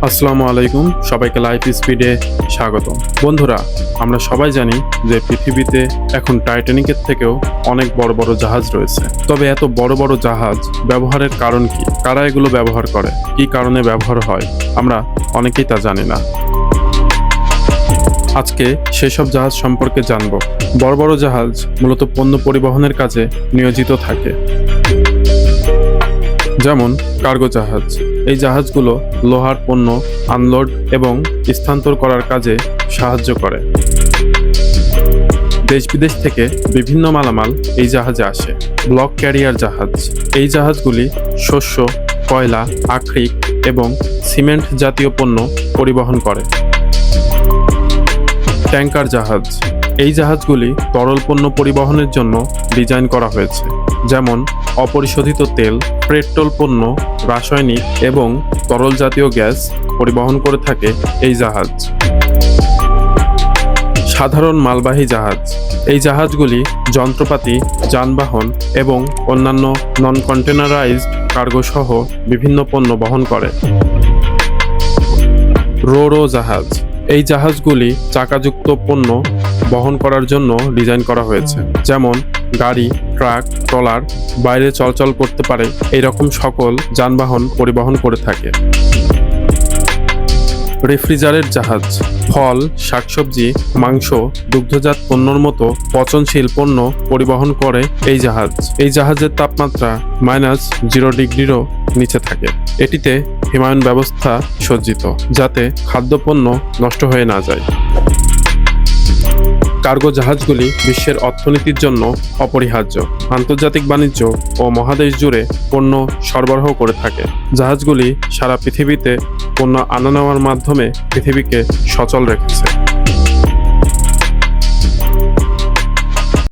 আসসালামু আলাইকুম, সবাইকে লাইফ স্পিডে স্বাগতম। বন্ধুরা, আমরা সবাই জানি যে পৃথিবীতে এখন টাইটানিকের থেকেও অনেক বড় বড় জাহাজ রয়েছে। তবে এত বড় বড় জাহাজ ব্যবহারের কারণ কি? কারা এগুলো ব্যবহার করে? কি কারণে ব্যবহার হয়? আমরা অনেকেই তা জানি না। আজকে সেসব জাহাজ সম্পর্কে জানব। বড় বড় জাহাজ মূলত পণ্য পরিবহনের কাজে নিয়োজিত থাকে, যেমন কার্গো জাহাজ। এই জাহাজগুলো লোহার পণ্য আনলোড এবং স্থানান্তর করার কাজে সাহায্য করে। দেশ বিদেশ থেকে বিভিন্ন মালামাল এই জাহাজে আসে। ব্লক ক্যারিয়ার জাহাজ। এই জাহাজগুলি শস্য, কয়লা, আকরিক এবং সিমেন্ট জাতীয় পণ্য পরিবহন করে। ট্যাঙ্কার জাহাজ। এই জাহাজগুলি তরল পণ্য পরিবহনের জন্য ডিজাইন করা হয়েছে, যেমন অপরিশোধিত তেল, পেট্রোল পণ্য, রাসায়নিক এবং তরল জাতীয় গ্যাস পরিবহন করে থাকে এই জাহাজ। সাধারণ মালবাহী জাহাজ। এই জাহাজগুলি যন্ত্রপাতি, যানবাহন এবং অন্যান্য নন কন্টেনারাইজড কার্গো সহ বিভিন্ন পণ্য বহন করে। রো জাহাজ। এই জাহাজগুলি চাকাযুক্ত পণ্য বহন করার জন্য ডিজাইন করা হয়েছে, যেমন গাড়ি, ট্রাক, ট্রলার বাইরে চলাচল করতে পারে এইরকম সকল যানবাহন পরিবহন করে থাকে। রেফ্রিজারেট জাহাজ। ফল, শাকসবজি, মাংস, দুগ্ধজাত পণ্যর মতো পচনশীল পণ্য পরিবহন করে এই জাহাজ। এই জাহাজের তাপমাত্রা -0 ডিগ্রিরও নিচে থাকে। এটিতে হিমায়ন ব্যবস্থা সজ্জিত, যাতে খাদ্যপণ্য নষ্ট হয়ে না যায়। কার্গো জাহাজগুলি বিশ্বের অর্থনীতির জন্য অপরিহার্য। আন্তর্জাতিক বাণিজ্য ও মহাদেশ জুড়ে পণ্য সরবরাহ করে থাকে। জাহাজগুলি সারা পৃথিবীতে পণ্য আনা নেওয়ার মাধ্যমে পৃথিবীকে সচল রেখেছে।